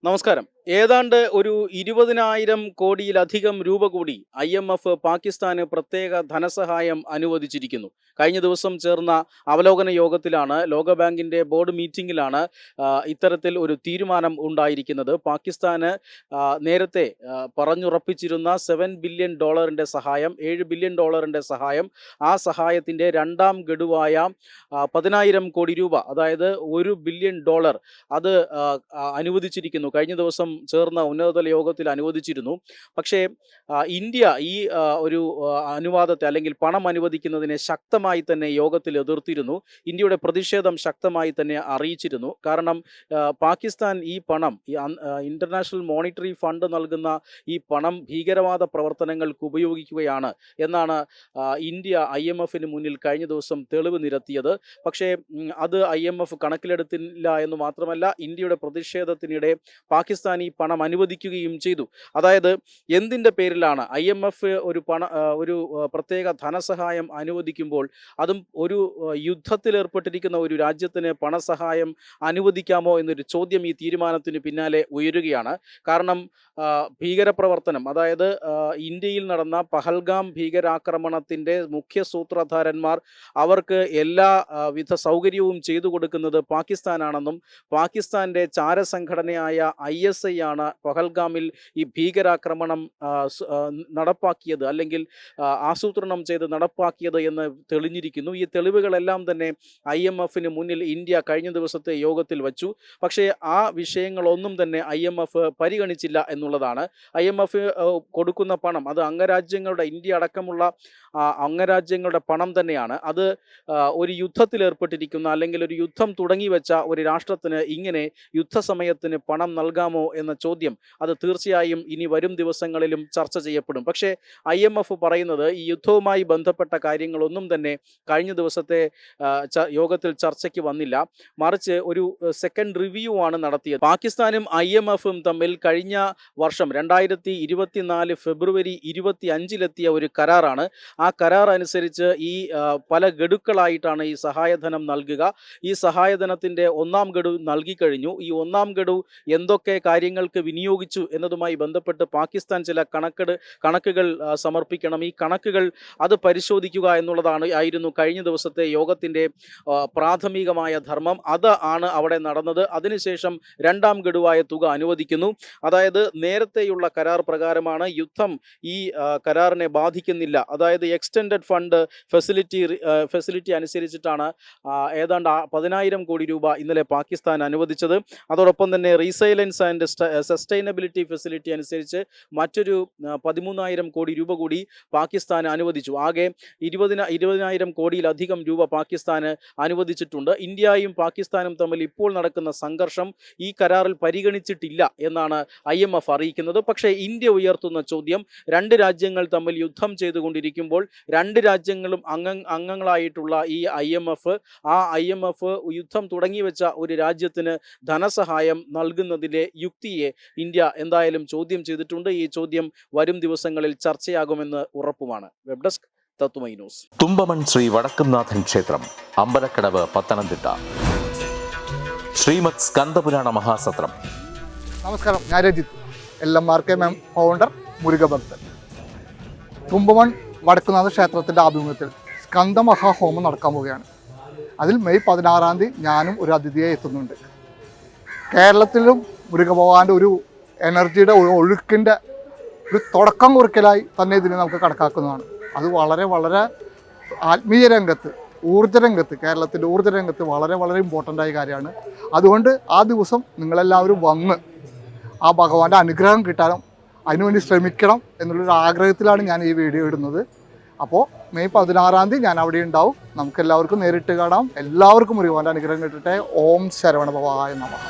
നമസ്കാരം. ഏതാണ്ട് ഒരു 20,000 കോടിയിലധികം രൂപ കൂടി IMF പാകിസ്ഥാന് പ്രത്യേക ധനസഹായം അനുവദിച്ചിരിക്കുന്നു. കഴിഞ്ഞ ദിവസം ചേർന്ന അവലോകന യോഗത്തിലാണ്, ലോകബാങ്കിന്റെ ബോർഡ് മീറ്റിംഗിലാണ് ഇത്തരത്തിൽ ഒരു തീരുമാനം ഉണ്ടായിരിക്കുന്നത്. പാകിസ്ഥാന് നേരത്തെ പറഞ്ഞുറപ്പിച്ചിരുന്ന $7 ബില്യൺ സഹായം, $7 ബില്യൺ സഹായം, ആ സഹായത്തിന്റെ രണ്ടാം ഗഡുവായ 10,000 കോടി രൂപ, അതായത് $1 ബില്യൺ അത് അനുവദിച്ചിരിക്കുന്നു. കഴിഞ്ഞ ദിവസം ചേർന്ന ഉന്നതതല യോഗത്തിൽ അനുവദിച്ചിരുന്നു. പക്ഷേ ഇന്ത്യ ഈ ഒരു അനുവാദത്തെ അല്ലെങ്കിൽ പണം അനുവദിക്കുന്നതിനെ ശക്തമായി തന്നെ യോഗത്തിൽ എതിർത്തിരുന്നു. ഇന്ത്യയുടെ പ്രതിഷേധം ശക്തമായി തന്നെ അറിയിച്ചിരുന്നു. കാരണം പാകിസ്ഥാൻ ഈ പണം, ഇന്റർനാഷണൽ മോണിറ്ററി ഫണ്ട് നൽകുന്ന ഈ പണം ഭീകരവാദ പ്രവർത്തനങ്ങൾക്ക് ഉപയോഗിക്കുകയാണ് എന്നാണ് ഇന്ത്യ IMFന് മുന്നിൽ കഴിഞ്ഞ ദിവസം തെളിവ് നിരത്തിയത്. പക്ഷേ അത് IMF കണക്കിലെടുത്തില്ല എന്ന് മാത്രമല്ല, ഇന്ത്യയുടെ പ്രതിഷേധത്തിനിടെ പാകിസ്ഥാൻ ഈ പണം അനുവദിക്കുകയും ചെയ്തു. അതായത് എന്തിൻ്റെ പേരിലാണ് IMF ഒരു പ്രത്യേക ധനസഹായം അനുവദിക്കുമ്പോൾ, അതും ഒരു യുദ്ധത്തിലേർപ്പെട്ടിരിക്കുന്ന ഒരു രാജ്യത്തിന് പണസഹായം അനുവദിക്കാമോ എന്നൊരു ചോദ്യം ഈ തീരുമാനത്തിന് പിന്നാലെ ഉയരുകയാണ്. കാരണം ഭീകരപ്രവർത്തനം, അതായത് ഇന്ത്യയിൽ നടന്ന പഹൽഗാം ഭീകരാക്രമണത്തിൻ്റെ മുഖ്യ സൂത്രധാരന്മാർ, അവർക്ക് എല്ലാ വിധ സൗകര്യവും ചെയ്തു കൊടുക്കുന്നത് പാകിസ്ഥാനാണെന്നും പാകിസ്ഥാൻ്റെ ചാരസംഘടനയായ ISI ആണ് പഹൽഗാമിൽ ഈ ഭീകരാക്രമണം നടപ്പാക്കിയത്, അല്ലെങ്കിൽ ആസൂത്രണം ചെയ്ത് നടപ്പാക്കിയത് എന്ന് തെളിഞ്ഞിരിക്കുന്നു. ഈ തെളിവുകളെല്ലാം തന്നെ IMFന് മുന്നിൽ ഇന്ത്യ കഴിഞ്ഞ ദിവസത്തെ യോഗത്തിൽ വച്ചു. പക്ഷേ ആ വിഷയങ്ങളൊന്നും തന്നെ IMF പരിഗണിച്ചില്ല എന്നുള്ളതാണ്. IMF കൊടുക്കുന്ന പണം, അത് അംഗരാജ്യങ്ങളുടെ, ഇന്ത്യ അടക്കമുള്ള അംഗരാജ്യങ്ങളുടെ പണം തന്നെയാണ്. അത് ഒരു യുദ്ധത്തിലേർപ്പെട്ടിരിക്കുന്ന, അല്ലെങ്കിൽ ഒരു യുദ്ധം തുടങ്ങി വെച്ച ഒരു രാഷ്ട്രത്തിന് ഇങ്ങനെ യുദ്ധസമയത്തിന് പണം നൽകാമോ എന്ന ചോദ്യം, അത് തീർച്ചയായും ഇനി വരും ദിവസങ്ങളിലും ചർച്ച ചെയ്യപ്പെടും. പക്ഷേ IMF പറയുന്നത് ഈ യുദ്ധവുമായി ബന്ധപ്പെട്ട കാര്യങ്ങളൊന്നും തന്നെ കഴിഞ്ഞ ദിവസത്തെ യോഗത്തിൽ ചർച്ചയ്ക്ക് വന്നില്ല. മറിച്ച് ഒരു സെക്കൻഡ് റിവ്യൂ ആണ് നടത്തിയത്. പാകിസ്ഥാനും IMFും തമ്മിൽ കഴിഞ്ഞ വർഷം 2024 ഫെബ്രുവരി 25 ഒരു കരാറാണ്. ആ കരാർ അനുസരിച്ച് ഈ പല ഗഡുക്കളായിട്ടാണ് ഈ സഹായധനം നൽകുക. ഈ സഹായധനത്തിൻ്റെ ഒന്നാം ഗഡു നൽകിക്കഴിഞ്ഞു. ഈ ഒന്നാം ഗഡു എന്തൊക്കെ കാര്യങ്ങൾക്ക് വിനിയോഗിച്ചു എന്നതുമായി ബന്ധപ്പെട്ട് പാകിസ്ഥാൻ ചില കണക്കുകൾ സമർപ്പിക്കണം. ഈ കണക്കുകൾ അത് പരിശോധിക്കുക ആയിരുന്നു കഴിഞ്ഞ ദിവസത്തെ യോഗത്തിൻ്റെ പ്രാഥമികമായ ധർമ്മം. അത് ആണ് അവിടെ നടന്നത്. അതിനുശേഷം രണ്ടാം ഗഡുവായ തുക അനുവദിക്കുന്നു. അതായത് നേരത്തെയുള്ള കരാർ പ്രകാരമാണ്, യുദ്ധം ഈ കരാറിനെ ബാധിക്കുന്നില്ല. അതായത് എക്സ്റ്റൻഡഡ് ഫണ്ട് ഫെസിലിറ്റി അനുസരിച്ചിട്ടാണ് ഏതാണ്ട് 10,000 കോടി രൂപ ഇന്നലെ പാകിസ്ഥാൻ അനുവദിച്ചത്. അതോടൊപ്പം തന്നെ റീസൈലൻസ് ആൻഡ് സസ്റ്റൈനബിലിറ്റി ഫെസിലിറ്റി അനുസരിച്ച് മറ്റൊരു 13,000 കോടി രൂപ കൂടി പാകിസ്ഥാൻ അനുവദിച്ചു. ആകെ 20,000 കോടിയിലധികം രൂപ പാകിസ്ഥാന് അനുവദിച്ചിട്ടുണ്ട്. ഇന്ത്യയും പാകിസ്ഥാനും തമ്മിൽ ഇപ്പോൾ നടക്കുന്ന സംഘർഷം ഈ കരാറിൽ പരിഗണിച്ചിട്ടില്ല എന്നാണ് IMF അറിയിക്കുന്നത്. പക്ഷേ ഇന്ത്യ ഉയർത്തുന്ന ചോദ്യം, രണ്ട് രാജ്യങ്ങൾ തമ്മിൽ യുദ്ധം ചെയ്തുകൊണ്ടിരിക്കുമ്പോൾ രണ്ട് രാജ്യങ്ങളും അംഗങ്ങളായിട്ടുള്ള ഈ IMF യുദ്ധം തുടങ്ങി വെച്ച ഒരു രാജ്യത്തിന് ധനസഹായം നൽകുന്നതിലെ യുക്തിയെ ഇന്ത്യ എന്തായാലും ചോദ്യം ചെയ്തിട്ടുണ്ട്. ഈ ചോദ്യം വരും ദിവസങ്ങളിൽ ചർച്ചയാകുമെന്ന് ഉറപ്പുമാണ്. വെബ് ഡെസ്ക് തത്വമൈ ന്യൂസ്. തുമ്പമൺ ശ്രീ വടക്കുംനാഥൻ ക്ഷേത്രം, അമ്പലക്കടവ്, പത്തനംതിട്ട. ശ്രീമദ് സ്കന്ദപുരാണ മഹാസത്രം. നമസ്കാരം, ഞാൻ രജിത്ത്, LMRK ഫൗണ്ടർ, മുരുകഭക്തൻ. തുമ്പമൺ വടക്കുംനാഥ ക്ഷേത്രത്തിൻ്റെ ആഭിമുഖ്യത്തിൽ സ്കന്ദമഹാഹോമം നടക്കാൻ പോവുകയാണ്. അതിൽ മെയ് 16 ഞാനും ഒരു അതിഥിയായി എത്തുന്നുണ്ട്. കേരളത്തിലും മുരുകഭഗവാന്റെ ഒരു എനർജിയുടെ ഒഴുക്കിൻ്റെ ഒരു തുടക്കം കുറിക്കലായി തന്നെ ഇതിനെ നമുക്ക് കണക്കാക്കുന്നതാണ്. അത് വളരെ വളരെ ആത്മീയ രംഗത്ത്, ഊർജ്ജരംഗത്ത്, കേരളത്തിൻ്റെ ഊർജ്ജരംഗത്ത് വളരെ വളരെ ഇമ്പോർട്ടൻ്റായ കാര്യമാണ്. അതുകൊണ്ട് ആ ദിവസം നിങ്ങളെല്ലാവരും വന്ന് ആ ഭഗവാന്റെ അനുഗ്രഹം കിട്ടാനും അതിനുവേണ്ടി ശ്രമിക്കണം എന്നുള്ളൊരു ആഗ്രഹത്തിലാണ് ഞാൻ ഈ വീഡിയോ ഇടുന്നത്. അപ്പോൾ മെയ് 16 ഞാൻ അവിടെ ഉണ്ടാവും. നമുക്കെല്ലാവർക്കും നേരിട്ട് കാണാം. എല്ലാവർക്കും മുരുകന്റെ അനുഗ്രഹം കിട്ടട്ടെ. ഓം ശരവണ ഭവായ നമഃ.